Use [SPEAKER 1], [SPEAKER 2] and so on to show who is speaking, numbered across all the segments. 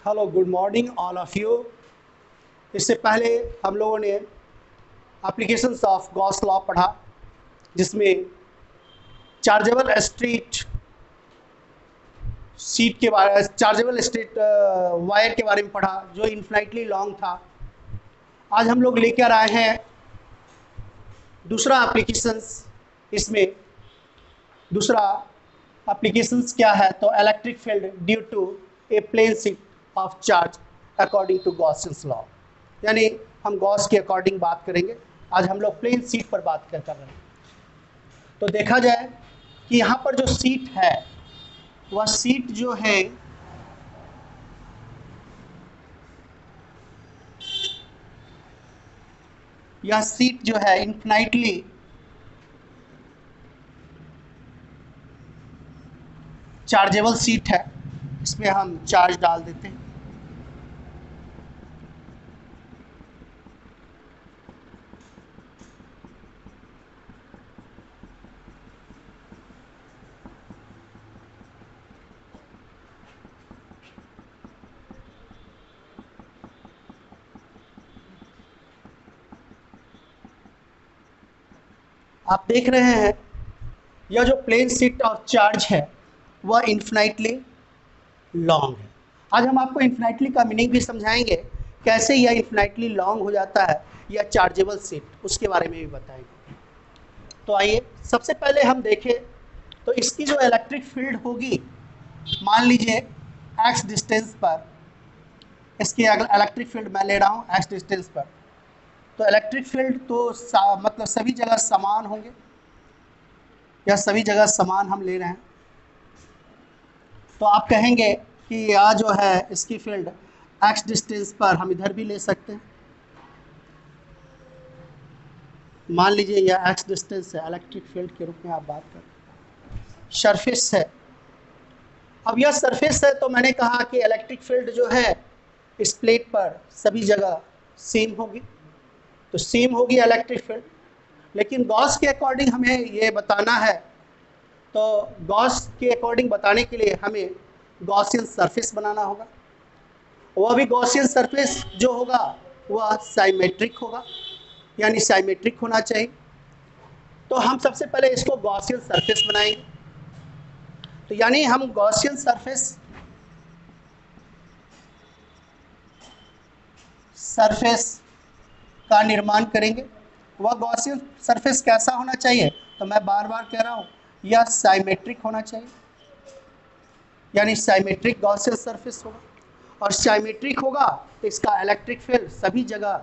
[SPEAKER 1] Hello, good morning all of you. इससे पहले हम लोगों ने एप्लीकेशंस ऑफ गॉस लॉ पढ़ा, जिसमें चार्जेबल स्ट्रेट वायर के बारे में पढ़ा, जो इन्फिनिटली लॉन्ग था। आज हम लोग लेकर आए हैं दूसरा एप्लीकेशंस। इसमें दूसरा एप्लीकेशंस क्या है, तो electric field due to a plane sheet of charge according to Gaussian's law. यानी हम गॉस के अकॉर्डिंग बात करेंगे। आज हम लोग प्लेन शीट पर बात कर रहे हैं। तो देखा जाए कि यहाँ पर जो शीट है, वह शीट जो है यह शीट जो है इन्फिनिटली चार्जेबल शीट है। इसमें हम चार्ज डाल देते हैं। आप देख रहे हैं यह जो प्लेन शीट और चार्ज है वह इन्फिनिटली लॉन्ग है। आज हम आपको इन्फिनिटली का मीनिंग भी समझाएंगे, कैसे यह इन्फिनिटली लॉन्ग हो जाता है, या चार्जेबल शीट, उसके बारे में भी बताएंगे। तो आइए सबसे पहले हम देखें तो इसकी जो इलेक्ट्रिक फील्ड होगी, मान लीजिए एक्स डिस्टेंस पर इसकी इलेक्ट्रिक फील्ड मैं ले रहा हूँ एक्स डिस्टेंस पर। तो इलेक्ट्रिक फील्ड तो मतलब सभी जगह समान होंगे, या सभी जगह समान हम ले रहे हैं। तो आप कहेंगे कि यह जो है इसकी फील्ड एक्स डिस्टेंस पर हम इधर भी ले सकते हैं। मान लीजिए यह एक्स डिस्टेंस है, इलेक्ट्रिक फील्ड के रूप में आप बात करें। सरफेस है, अब यह सरफेस है तो मैंने कहा कि इलेक्ट्रिक फील्ड जो है इस प्लेट पर सभी जगह सेम होगी, तो सेम होगी इलेक्ट्रिक फील्ड। लेकिन गॉस के अकॉर्डिंग हमें ये बताना है, तो गॉस के अकॉर्डिंग बताने के लिए हमें गॉसियन सरफेस बनाना होगा। वह भी गॉसियन सरफेस जो होगा वह साइमेट्रिक होगा, यानी साइमेट्रिक होना चाहिए। तो हम सबसे पहले इसको गॉसियन सरफेस बनाएंगे। तो यानी हम गॉसियन सरफेस का निर्माण करेंगे। वह गॉसियन सरफेस कैसा होना चाहिए, तो मैं बार बार कह रहा हूँ यह साइमेट्रिक होना चाहिए, यानी साइमेट्रिक गॉसियन सरफेस होगा। और साइमेट्रिक होगा तो इसका इलेक्ट्रिक फील्ड सभी जगह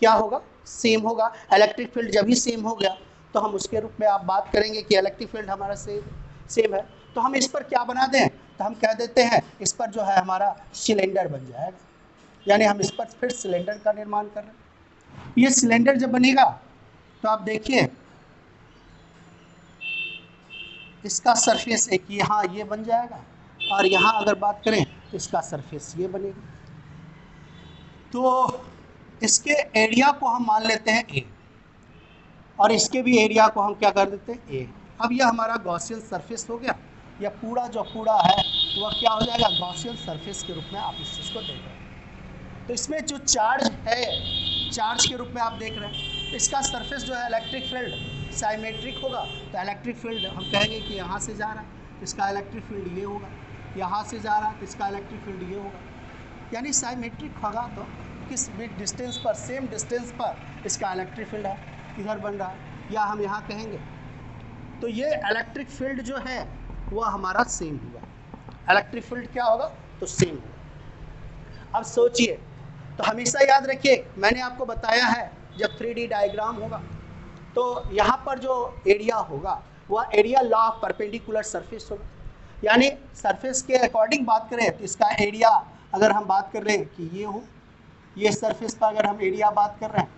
[SPEAKER 1] क्या होगा, सेम होगा। इलेक्ट्रिक फील्ड जब भी सेम हो गया तो हम उसके रूप में आप बात करेंगे कि इलेक्ट्रिक फील्ड हमारा सेम है। तो हम इस पर क्या बना दें, तो हम कह देते हैं इस पर जो है हमारा सिलेंडर बन जाएगा, यानी हम इस पर फिर सिलेंडर का निर्माण कर रहे हैं। ये सिलेंडर जब बनेगा तो आप देखिए इसका सरफेस एक यहाँ ये बन जाएगा, और यहाँ अगर बात करें तो इसका सरफेस ये बनेगा। तो इसके एरिया को हम मान लेते हैं ए, और इसके भी एरिया को हम क्या कर देते हैं ए। अब यह हमारा गॉसियन सरफेस हो गया। यह पूरा जो पूरा है वह क्या हो जाएगा, गॉसियन सरफेस के रूप में आप इस चीज़ को देख रहे हैं। तो इसमें जो चार्ज है, चार्ज के रूप में आप देख रहे हैं, इसका सरफेस जो है इलेक्ट्रिक फील्ड साइमेट्रिक होगा। तो इलेक्ट्रिक फील्ड हम कहेंगे कि यहाँ से जा रहा है, इसका इलेक्ट्रिक फील्ड ये होगा। यहाँ से जा रहा है तो इसका इलेक्ट्रिक फील्ड ये होगा, यानी साइमेट्रिक होगा। तो किस बिग डिस्टेंस पर, सेम डिस्टेंस पर इसका इलेक्ट्रिक फील्ड है इधर बन रहा है, या हम यहाँ कहेंगे। तो ये इलेक्ट्रिक फील्ड जो है वह हमारा सेम हुआ। इलेक्ट्रिक फील्ड क्या होगा, तो सेम होगा। अब सोचिए, तो हमेशा याद रखिए मैंने आपको बताया है जब 3D डायग्राम होगा तो यहाँ पर जो एरिया होगा वह area law of perpendicular surface होगा। यानी सरफेस के अकॉर्डिंग बात करें तो इसका एरिया, अगर हम बात कर रहे हैं कि ये हो, ये सरफेस पर अगर हम एरिया बात कर रहे हैं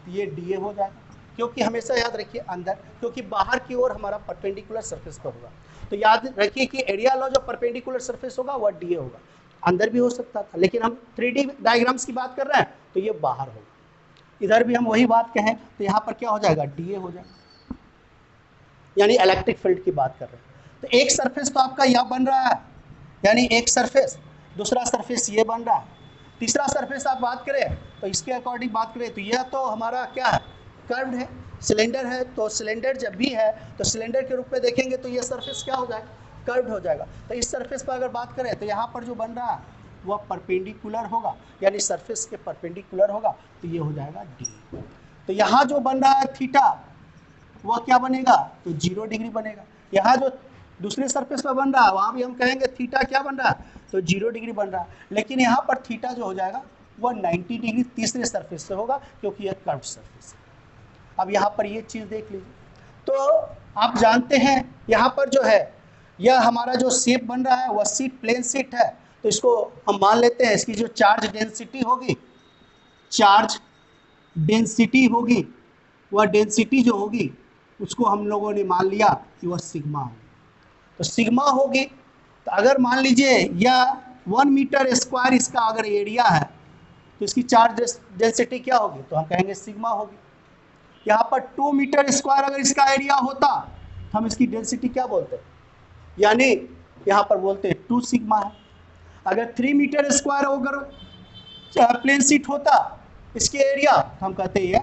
[SPEAKER 1] तो ये DA हो जाएगा। क्योंकि हमेशा याद रखिए अंदर, क्योंकि बाहर की ओर हमारा परपेंडिकुलर सरफेस पर होगा, तो याद रखिए कि एरिया लॉ जो परपेंडिकुलर सरफेस होगा वह DA होगा। अंदर भी हो सकता था, लेकिन हम 3D डायग्राम्स की बात कर रहे हैं तो ये बाहर होगा। इधर भी हम वही बात कहें तो यहाँ पर क्या हो जाएगा, DA हो जाएगा, यानी इलेक्ट्रिक फील्ड की बात कर रहे हैं। तो एक सरफेस तो आपका यह बन रहा है, यानी एक सरफेस दूसरा सरफेस ये बन रहा है, तीसरा सरफेस आप बात करें तो इसके अकॉर्डिंग बात करें तो यह तो हमारा क्या है, कर्व्ड है, सिलेंडर है। तो सिलेंडर जब भी है तो सिलेंडर के रूप में देखेंगे तो ये सरफेस क्या हो जाएगा, कर्व्ड हो जाएगा। तो इस सरफेस पर अगर बात करें तो यहाँ पर जो बन रहा है वह परपेंडिकुलर होगा, यानी सरफेस के परपेंडिकुलर होगा, तो ये हो जाएगा डी। तो यहाँ जो बन रहा है थीटा वह क्या बनेगा, तो 0 डिग्री बनेगा। यहाँ जो दूसरे सरफेस पर बन रहा है वहाँ भी हम कहेंगे थीटा क्या बन रहा है, तो 0 डिग्री बन रहा है। लेकिन यहाँ पर थीटा जो हो जाएगा वह 90 डिग्री तीसरे सरफेस से होगा, क्योंकि यह कर्व्ड सरफेस है। अब यहाँ पर ये चीज़ देख लीजिए, तो आप जानते हैं यहाँ पर जो है यह हमारा जो शेप बन रहा है वह शीट प्लेन शीट है। तो इसको हम मान लेते हैं इसकी जो चार्ज डेंसिटी होगी, चार्ज डेंसिटी होगी, वह डेंसिटी जो होगी उसको हम लोगों ने मान लिया कि वह सिग्मा होगी। तो सिग्मा होगी, तो अगर मान लीजिए यह 1 मीटर स्क्वायर इसका अगर एरिया है तो इसकी चार्ज डेंसिटी क्या होगी, तो हम कहेंगे सिग्मा होगी। यहाँ पर 2 मीटर स्क्वायर अगर इसका एरिया होता तो हम इसकी डेंसिटी क्या बोलते हैं, यानी यहाँ पर बोलते हैं 2 सिग्मा है। अगर 3 मीटर स्क्वायर अगर प्लेन शीट होता इसके एरिया तो हम कहते हैं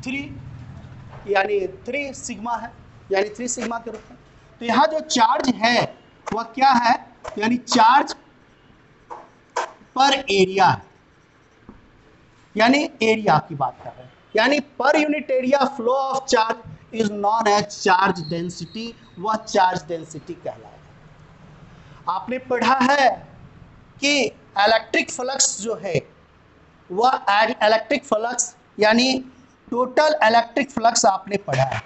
[SPEAKER 1] 3, यानी 3 सिग्मा है, यानी 3 सिग्मा के रूप में। तो यहाँ जो चार्ज है वह क्या है, यानी चार्ज पर एरिया है, यानी एरिया की बात कर रहे हैं, यानी पर unit area flow of charge is known as charge density, वह चार्ज डेंसिटी कहलाएगा। आपने पढ़ा है कि इलेक्ट्रिक फ्लक्स जो है वह इलेक्ट्रिक फ्लक्स यानी टोटल इलेक्ट्रिक फ्लक्स आपने पढ़ा है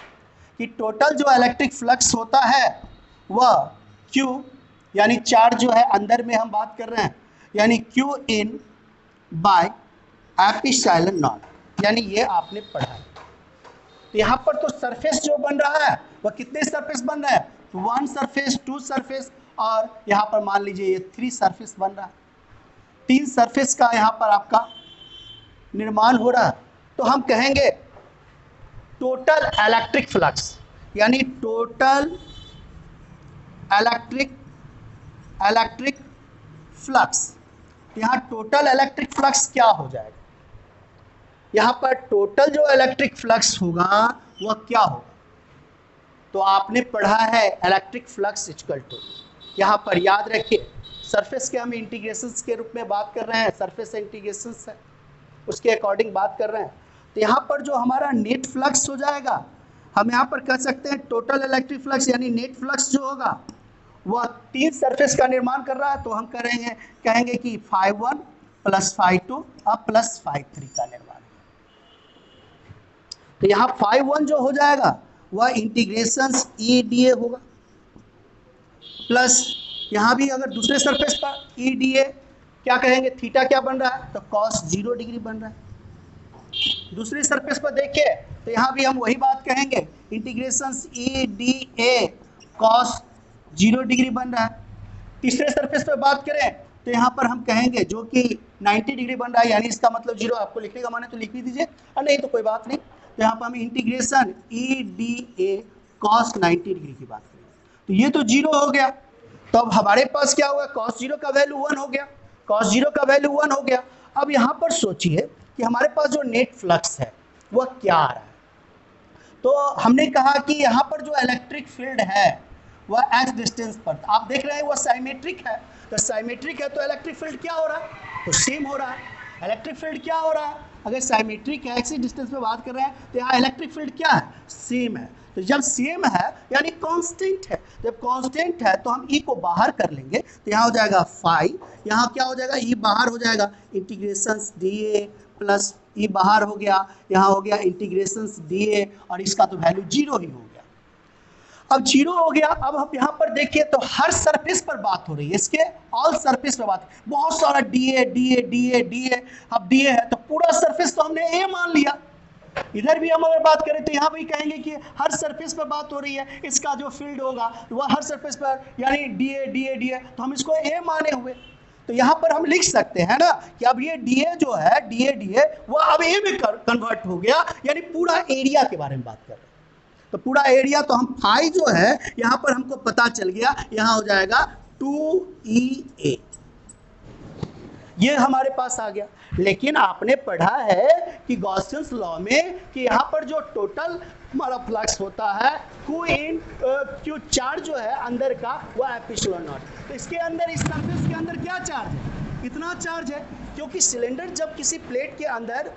[SPEAKER 1] कि टोटल जो इलेक्ट्रिक फ्लक्स होता है वह Q, यानी चार्ज जो है अंदर में हम बात कर रहे हैं, यानी Q in by epsilon not, यानी ये आपने पढ़ा है। तो यहाँ पर तो सरफेस जो बन रहा है वह कितने सरफेस बन रहा है, 1 सरफेस, 2 सरफेस, और यहाँ पर मान लीजिए ये 3 सरफेस बन रहा है, 3 सरफेस का यहाँ पर आपका निर्माण हो रहा है। तो हम कहेंगे टोटल इलेक्ट्रिक फ्लक्स, यानी टोटल इलेक्ट्रिक फ्लक्स, यहाँ टोटल इलेक्ट्रिक फ्लक्स क्या हो जाएगा, यहाँ पर टोटल जो इलेक्ट्रिक फ्लक्स होगा वह क्या होगा, तो आपने पढ़ा है इलेक्ट्रिक फ्लक्स इक्वल टू, यहाँ पर याद रखिए सरफेस के हम इंटीग्रेशंस के रूप में बात कर रहे हैं, सरफेस इंटीग्रेशंस है उसके अकॉर्डिंग बात कर रहे हैं। तो यहाँ पर जो हमारा नेट फ्लक्स हो जाएगा, हम यहाँ पर कह सकते हैं टोटल इलेक्ट्रिक फ्लक्स यानी नेट फ्लक्स जो होगा वह 3 सरफेस का निर्माण कर रहा है, तो हम कहेंगे कि φ1 + φ2 अब + φ3 का निर्माण। तो यहाँ φ1 जो हो जाएगा वह इंटीग्रेशंस ई डी ए होगा, प्लस यहाँ भी अगर दूसरे सरफेस पर ई डी ए क्या कहेंगे, थीटा क्या बन रहा है, तो cos 0 डिग्री बन रहा है। दूसरी सरफेस पर देखिए तो यहाँ भी हम वही बात कहेंगे, integrations E D A cos 0 degree बन रहा है। तीसरे सरफेस पर बात करें तो यहाँ पर हम कहेंगे जो कि 90 डिग्री बन रहा है, यानी इसका मतलब 0, आपको लिखने का माने तो लिख भी दीजिए और नहीं तो कोई बात नहीं। तो यहाँ पर हम integration E D A cos 90 degree की बात करें तो ये तो 0 हो गया। तो अब हमारे पास क्या हुआ, cos 0 का वैल्यू 1 हो गया, cos 0 का वैल्यू 1 हो गया। अब यहाँ पर सोचिए कि हमारे पास जो नेट फ्लक्स है वह क्या आ रहा है, तो हमने कहा कि यहाँ पर जो इलेक्ट्रिक फील्ड है वह x डिस्टेंस पर, आप देख रहे हैं वह साइमेट्रिक है, तो साइमेट्रिक है तो इलेक्ट्रिक फील्ड क्या हो रहा है, तो सेम हो रहा है। इलेक्ट्रिक फील्ड क्या हो रहा है, अगर साइमेट्रिक है x डिस्टेंस पे बात कर रहे हैं तो यहाँ इलेक्ट्रिक फील्ड क्या है, सेम है। तो जब सेम है यानी कांस्टेंट है, जब कांस्टेंट है तो हम ई को बाहर कर लेंगे तो यहाँ हो जाएगा फाई, यहाँ क्या हो जाएगा ई बाहर हो जाएगा, इंटीग्रेशंस डी ए प्लस ई बाहर हो गया, यहाँ हो गया इंटीग्रेशंस डी ए और इसका तो वैल्यू 0 ही हो गया। अब 0 हो गया। अब हम यहाँ पर देखिए तो हर सरफेस पर बात हो रही है, इसके ऑल सरफेस पर बात, बहुत सारा D A D A D A D A, अब डी ए है तो पूरा सरफेस तो हमने ए मान लिया। इधर भी हम अगर बात करें तो यहाँ भी कहेंगे कि हर सरफेस पर बात हो रही है, इसका जो फील्ड होगा वह हर सरफेस पर यानी D A D A D A, तो हम इसको ए माने हुए। तो यहाँ पर हम लिख सकते हैं ना कि अब ये डी ए जो है डी ए वह अब ए में कन्वर्ट हो गया, यानी पूरा एरिया के बारे में बात कर रहे हैं। तो पूरा एरिया तो हम फाई जो है यहाँ पर हमको पता चल गया, यहाँ हो जाएगा 2EA, ये हमारे पास आ गया। लेकिन आपने पढ़ा है कि गॉसियंस लॉ में कि यहाँ पर जो टोटल हमारा फ्लक्स होता है क्यू चार्ज जो है अंदर का वो एप्सिलॉन नॉट। तो इसके अंदर, इस सरफेस के अंदर क्या चार्ज है? इतना चार्ज है, क्योंकि सिलेंडर जब किसी प्लेट के अंदर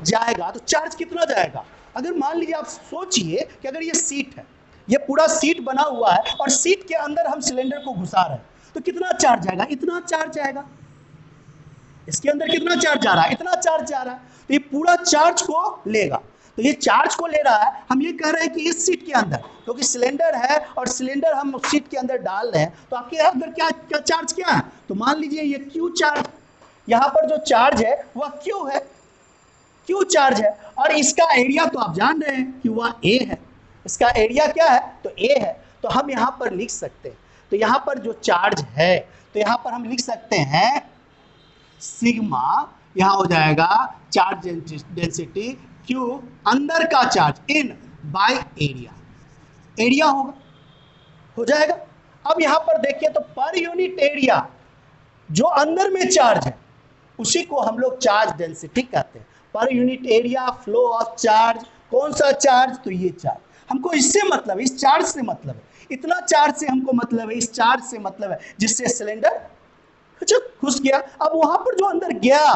[SPEAKER 1] जाएगा तो चार्ज कितना जाएगा? अगर मान लीजिए, आप सोचिए कि अगर ये सीट है, ये पूरा सीट बना हुआ है और सीट के अंदर हम सिलेंडर को घुसा रहे हैं, तो कितना चार्ज जाएगा? इतना चार्ज जाएगा। इसके अंदर कितना चार्ज जा रहा है? इतना चार्ज जा रहा है। तो ये पूरा चार्ज को लेगा। तो ये चार्ज को ले रहा है। हम ये कह रहे हैं कि इस सीट के अंदर, क्योंकि सिलेंडर है और सिलेंडर हम सीट के अंदर डाल रहे हैं, तो आपके अंदर क्या चार्ज क्या है? तो मान लीजिए ये क्यू चार्ज, यहाँ पर जो चार्ज है वह क्यू है, क्यू चार्ज है। और इसका एरिया तो आप जान रहे हैं कि वह ए है। इसका एरिया क्या है? तो ए है। तो हम यहाँ पर लिख सकते हैं, तो यहाँ पर जो चार्ज है, तो यहाँ पर हम लिख सकते हैं सिग्मा, यहाँ हो जाएगा चार्ज डेंसिटी क्यू, अंदर का charge in by area, area होगा, हो जाएगा। अब यहाँ पर देखिए तो पर यूनिट एरिया जो अंदर में चार्ज है उसी को हम लोग चार्ज डेंसिटी कहते हैं। पर unit area flow of charge, कौन सा चार्ज? तो ये चार्ज। हमको इससे मतलब है, इस चार्ज से मतलब है, इतना चार्ज से हमको मतलब है, इस चार्ज से मतलब है जिससे सिलेंडर घुस गया। अब वहां पर जो अंदर गया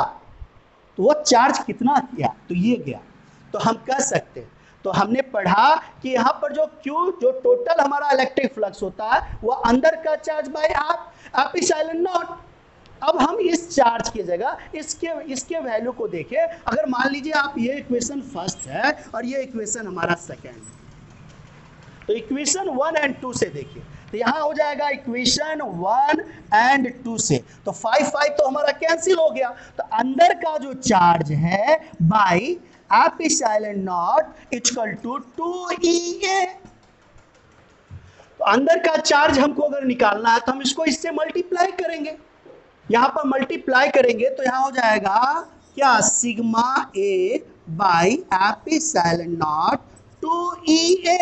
[SPEAKER 1] तो वो चार्ज कितना गया? तो ये गया। तो हम कह सकते हैं, तो हमने पढ़ा कि यहाँ पर जो क्यू, जो टोटल हमारा इलेक्ट्रिक फ्लक्स होता है वह अंदर का चार्ज बाय आप एप्सिलॉन नॉट। अब हम इस चार्ज की जगह इसके वैल्यू को देखें। अगर मान लीजिए आप, ये इक्वेशन फर्स्ट है और ये इक्वेशन हमारा सेकेंड है, तो इक्वेशन 1 एंड 2 से देखिए, तो यहाँ हो जाएगा इक्वेशन 1 एंड 2 से, तो 5 तो हमारा कैंसिल हो गया। तो अंदर का जो चार्ज है by epsilon not equal to 2EA। तो अंदर का चार्ज हमको अगर निकालना है तो हम इसको इससे मल्टीप्लाई करेंगे, यहाँ पर मल्टीप्लाई करेंगे तो यहाँ हो जाएगा क्या? Sigma A by epsilon not 2EA।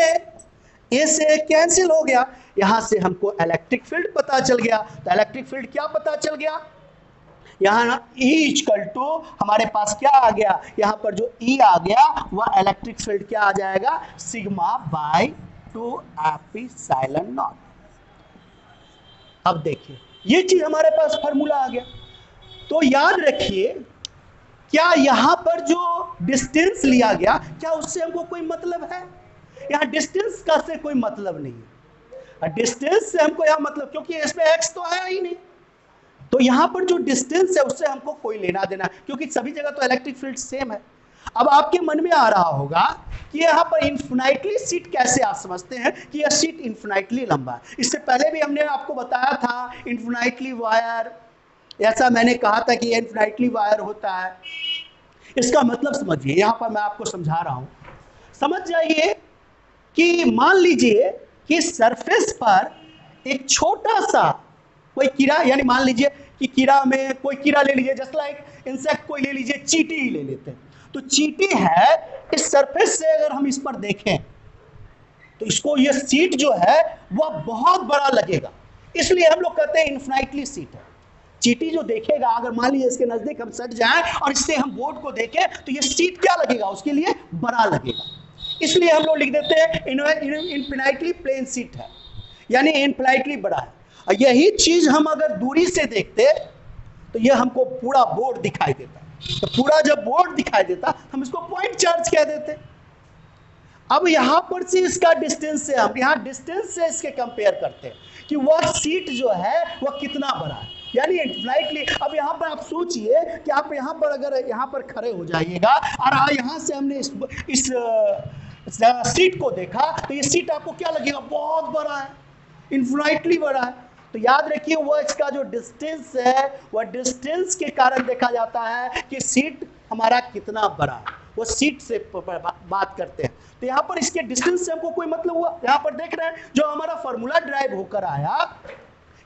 [SPEAKER 1] ए से कैंसिल हो गया, यहां से हमको इलेक्ट्रिक फील्ड पता चल गया। तो इलेक्ट्रिक फील्ड क्या पता चल गया? यहाँ E इक्वल टू हमारे पास क्या आ गया? यहाँ पर जो E आ गया वह इलेक्ट्रिक फील्ड क्या आ जाएगा? Sigma by 2 epsilon not. अब देखिए ये चीज हमारे पास फार्मूला आ गया। तो याद रखिए, क्या यहाँ पर जो डिस्टेंस लिया गया, क्या उससे हमको कोई मतलब है? यहाँ डिस्टेंस का से कोई मतलब नहीं है। डिस्टेंस से हमको यहाँ मतलब, क्योंकि इसमें एक्स तो आया ही नहीं, तो यहाँ पर जो डिस्टेंस है उससे हमको कोई लेना देना, क्योंकि सभी जगह तो इलेक्ट्रिक फील्ड सेम है। अब आपके मन में आ रहा होगा कि यहाँ पर इन्फिनाइटली सीट कैसे आप समझते हैं कि यह सीट इन्फिनाइटली लंबा है। इससे पहले भी हमने आपको बताया था इन्फिनाइटली वायर, ऐसा मैंने कहा था कि इन्फिनाइटली वायर होता है। इसका मतलब समझिए, यहाँ पर मैं आपको समझा रहा हूँ, समझ जाइए कि मान लीजिए कि सरफेस पर एक छोटा सा कोई कीड़ा, यानी मान लीजिए कि कीड़ा में कोई कीड़ा ले लीजिए, जस्ट लाइक इंसेक्ट कोई ले लीजिए, चींटी ही ले लेते हैं। तो चींटी है, इस सरफेस से अगर हम इस पर देखें तो इसको ये सीट जो है वह बहुत बड़ा लगेगा, इसलिए हम लोग कहते हैं इन्फिनाइटली सीट है। चींटी जो देखेगा, अगर मान लीजिए इसके नजदीक हम सट जाएं और इससे हम बोर्ड को देखें तो ये सीट क्या लगेगा? उसके लिए बड़ा लगेगा, इसलिए हम लोग लिख देते हैं इन्फिनाइटली प्लेन सीट है, यानी इन्फिनाइटली बड़ा है। और यही चीज हम अगर दूरी से देखते तो यह हमको पूरा बोर्ड दिखाई देता। तो पूरा जब बोर्ड दिखाई देता हम इसको पॉइंट चार्ज कह देते। अब यहां पर से इसका डिस्टेंस से हम यहाँ डिस्टेंस से इसके कंपेयर करते हैं कि वह सीट जो है वह कितना बड़ा है, यानी इन्फिनाइटली। अब यहाँ पर आप सोचिए कि आप यहाँ पर अगर यहाँ पर खड़े हो जाइएगा और यहाँ से हमने इस सीट को देखा तो ये सीट आपको क्या लगेगा? बहुत बड़ा है, इन्फिनाइटली बड़ा है। तो याद रखिए वह इसका जो डिस्टेंस है वह डिस्टेंस के कारण देखा जाता है कि सीट हमारा कितना बड़ा है, वो सीट से बात करते हैं। तो यहाँ पर इसके डिस्टेंस से हमको कोई मतलब हुआ? यहाँ पर देख रहे हैं जो हमारा फॉर्मूला ड्राइव होकर आया,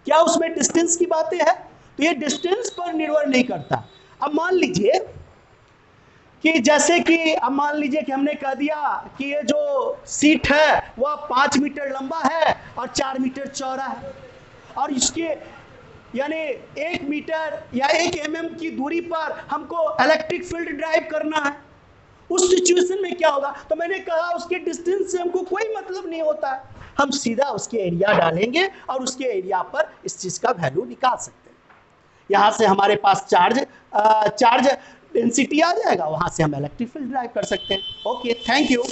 [SPEAKER 1] क्या उसमें डिस्टेंस की बातें है? तो ये डिस्टेंस पर निर्भर नहीं करता। अब मान लीजिए कि जैसे कि अब मान लीजिए कि हमने कह दिया कि ये जो सीट है वह 5 मीटर लंबा है और 4 मीटर चौड़ा है, और इसके यानी 1 मीटर या 1 mm की दूरी पर हमको इलेक्ट्रिक फील्ड ड्राइव करना है, उस सिचुएशन में क्या होगा? तो मैंने कहा उसके डिस्टेंस से हमको कोई मतलब नहीं होता है, हम सीधा उसके एरिया डालेंगे और उसके एरिया पर इस चीज का वैल्यू निकाल सकते हैं। यहां से हमारे पास चार्ज डेंसिटी आ जाएगा, वहां से हम इलेक्ट्रिक फील्ड ड्राइव कर सकते हैं। Okay, thank you.